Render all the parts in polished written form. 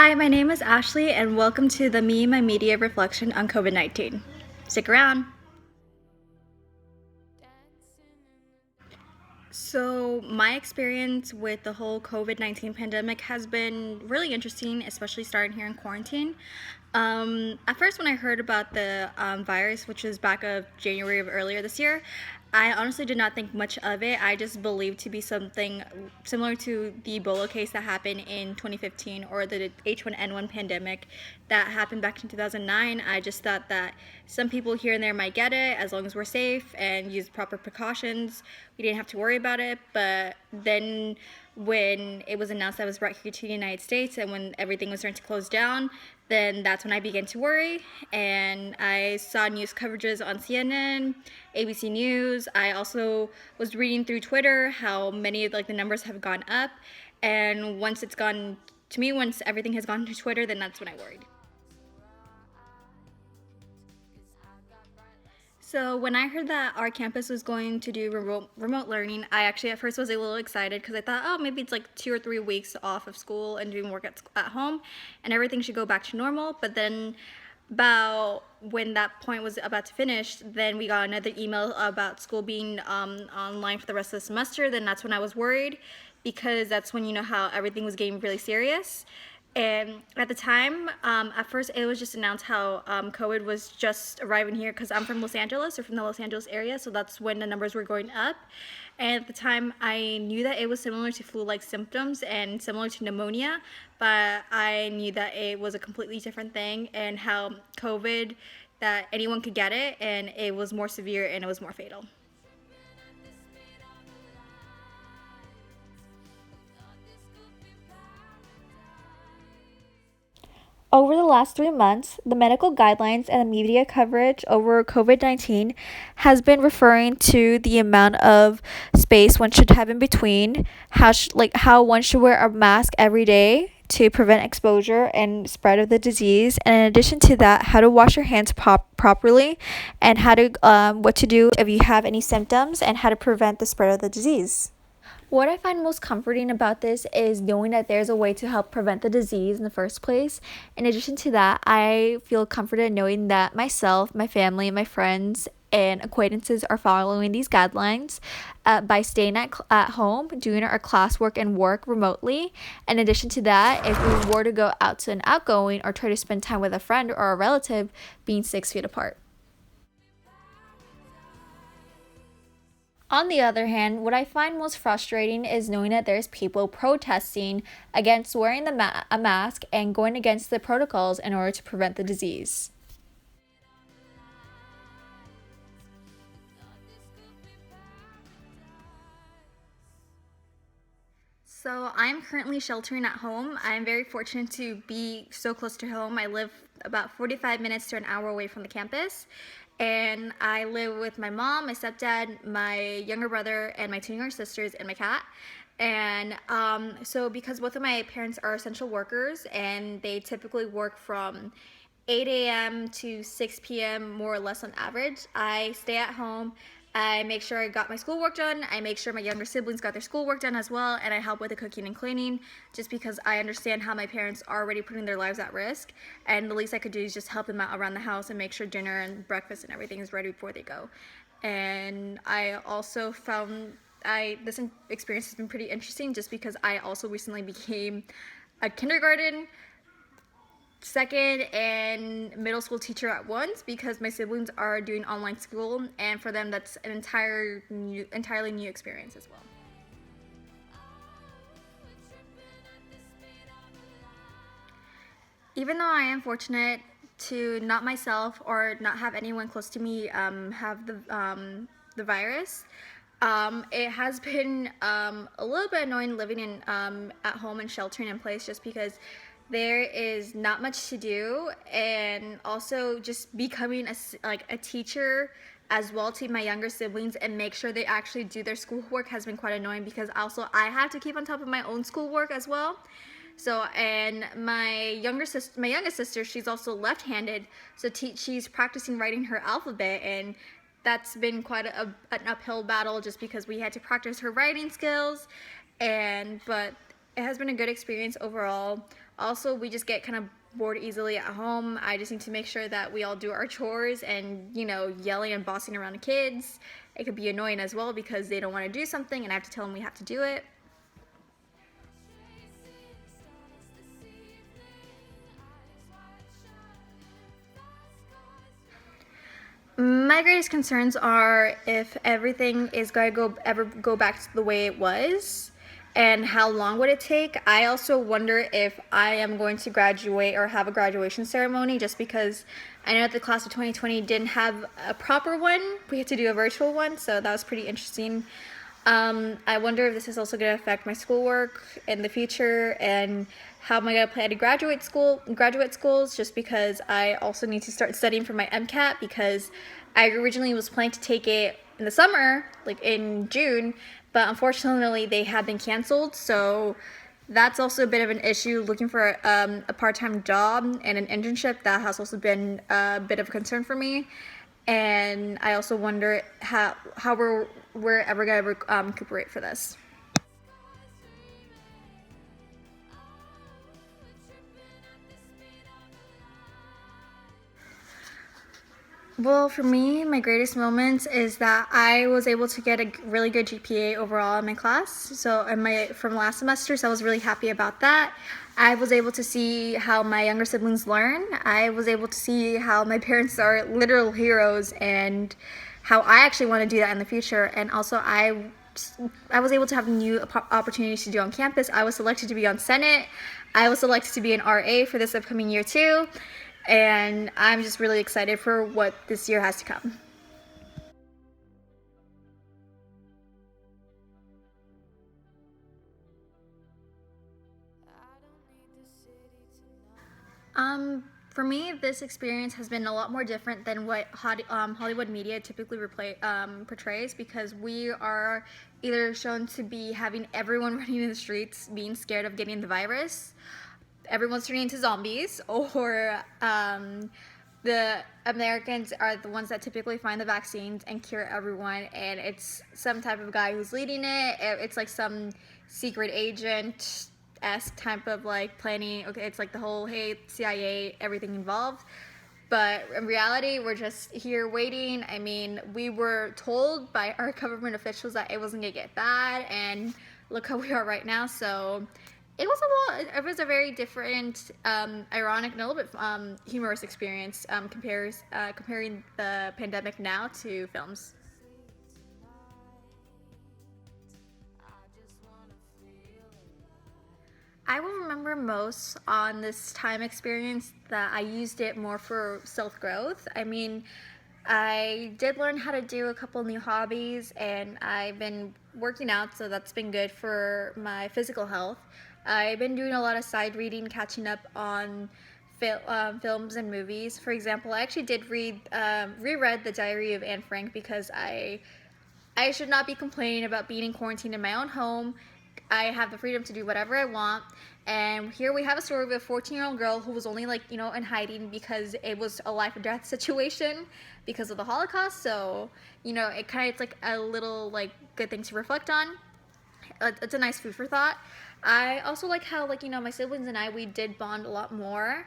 Hi, my name is Ashley, and welcome to the Me and My Media reflection on COVID-19. Stick around. So, my experience with the whole COVID-19 pandemic has been really interesting, especially starting here in quarantine. At first, when I heard about the virus, which was back of January of earlier this year, I honestly did not think much of it. I just believed to be something similar to the Ebola case that happened in 2015 or the H1N1 pandemic that happened back in 2009. I just thought that some people here and there might get it as long as we're safe and use proper precautions. We didn't have to worry about it. But then when it was announced that I was brought here to the United States and when everything was starting to close down, then that's when I began to worry, and I saw news coverages on CNN, ABC News. I also was reading through Twitter how many of the numbers have gone up, and once everything has gone to Twitter, then that's when I worried. So when I heard that our campus was going to do remote learning, I actually at first was a little excited because I thought, oh, maybe it's like 2 or 3 weeks off of school and doing work at home, and everything should go back to normal. But then, about when that point was about to finish, then we got another email about school being online for the rest of the semester. Then that's when I was worried because that's when you know how everything was getting really serious. And at the time, at first, it was just announced how COVID was just arriving here because I'm from Los Angeles or from the Los Angeles area, so that's when the numbers were going up. And at the time, I knew that it was similar to flu-like symptoms and similar to pneumonia, but I knew that it was a completely different thing and how COVID, that anyone could get it, and it was more severe and it was more fatal. Over the last 3 months, the medical guidelines and the media coverage over COVID 19 has been referring to the amount of space one should have in between, how one should wear a mask every day to prevent exposure and spread of the disease, and in addition to that, how to wash your hands properly, and what to do if you have any symptoms, and how to prevent the spread of the disease. What I find most comforting about this is knowing that there's a way to help prevent the disease in the first place. In addition to that, I feel comforted knowing that myself, my family, my friends, and acquaintances are following these guidelines by staying at home, doing our classwork and work remotely. In addition to that, if we were to go out to an outgoing or try to spend time with a friend or a relative, being 6 feet apart. On the other hand, what I find most frustrating is knowing that there's people protesting against wearing a mask and going against the protocols in order to prevent the disease. So I'm currently sheltering at home. I'm very fortunate to be so close to home. I live about 45 minutes to an hour away from the campus. And I live with my mom, my stepdad, my younger brother, and my two younger sisters, and my cat. And so because both of my parents are essential workers and they typically work from 8 a.m. to 6 p.m. more or less on average, I stay at home. I make sure I got my schoolwork done. I make sure my younger siblings got their schoolwork done as well, and I help with the cooking and cleaning just because I understand how my parents are already putting their lives at risk, and the least I could do is just help them out around the house and make sure dinner and breakfast and everything is ready before they go. And I also found this experience has been pretty interesting just because I also recently became a kindergarten, second, and middle school teacher at once because my siblings are doing online school, and for them that's an entirely new experience as well. Even though I am fortunate to not myself or not have anyone close to me have the virus, it has been a little bit annoying living in at home and sheltering in place just because there is not much to do, and also just becoming a teacher as well to my younger siblings and make sure they actually do their schoolwork has been quite annoying because also I have to keep on top of my own schoolwork as well. So, and my youngest sister, she's also left-handed, so she's practicing writing her alphabet, and that's been quite an uphill battle just because we had to practice her writing skills, but it has been a good experience overall. Also, we just get kind of bored easily at home. I just need to make sure that we all do our chores, and yelling and bossing around the kids, it could be annoying as well because they don't want to do something and I have to tell them we have to do it. My greatest concerns are if everything is going to ever go back to the way it was, and how long would it take. I also wonder if I am going to graduate or have a graduation ceremony, just because I know that the class of 2020 didn't have a proper one. We had to do a virtual one, so that was pretty interesting. I wonder if this is also going to affect my schoolwork in the future, and how am I going to plan to graduate schools, just because I also need to start studying for my MCAT, because I originally was planning to take it in the summer, like in June, but unfortunately they have been canceled, so that's also a bit of an issue. Looking for a part-time job and an internship, that has also been a bit of a concern for me. And I also wonder how we're ever going to recuperate for this. Well, for me, my greatest moments is that I was able to get a really good GPA overall in my class. So from last semester, so I was really happy about that. I was able to see how my younger siblings learn. I was able to see how my parents are literal heroes, and how I actually want to do that in the future. And also, I was able to have new opportunities to do on campus. I was selected to be on Senate. I was selected to be an RA for this upcoming year too. And I'm just really excited for what this year has to come. For me, this experience has been a lot more different than what Hollywood media typically portrays, because we are either shown to be having everyone running in the streets being scared of getting the virus, everyone's turning into zombies, or the Americans are the ones that typically find the vaccines and cure everyone, and it's some type of guy who's leading it. It's like some secret agent-esque type of like planning. Okay, it's like the whole, hey, CIA, everything involved. But in reality, we're just here waiting. I mean, we were told by our government officials that it wasn't gonna get bad, and look how we are right now. So it was a very different, ironic, and a little bit humorous experience, comparing the pandemic now to films. I will remember most on this time experience that I used it more for self-growth. I mean, I did learn how to do a couple new hobbies, and I've been working out, so that's been good for my physical health. I've been doing a lot of side reading, catching up on films and movies. For example, I actually did reread The Diary of Anne Frank, because I should not be complaining about being in quarantine in my own home. I have the freedom to do whatever I want. And here we have a story of a 14-year-old girl who was only in hiding because it was a life or death situation because of the Holocaust. So, it's like a little good thing to reflect on. It's a nice food for thought. I also like how my siblings and we did bond a lot more.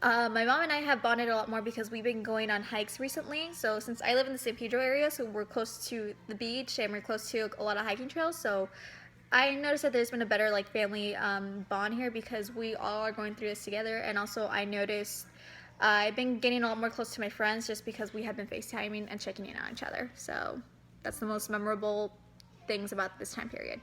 My mom and I have bonded a lot more because we've been going on hikes recently. So since I live in the San Pedro area, so we're close to the beach and we're close to a lot of hiking trails. So I noticed that there's been a better family bond here, because we all are going through this together. And also I noticed I've been getting a lot more close to my friends, just because we have been FaceTiming and checking in on each other. So that's the most memorable things about this time period.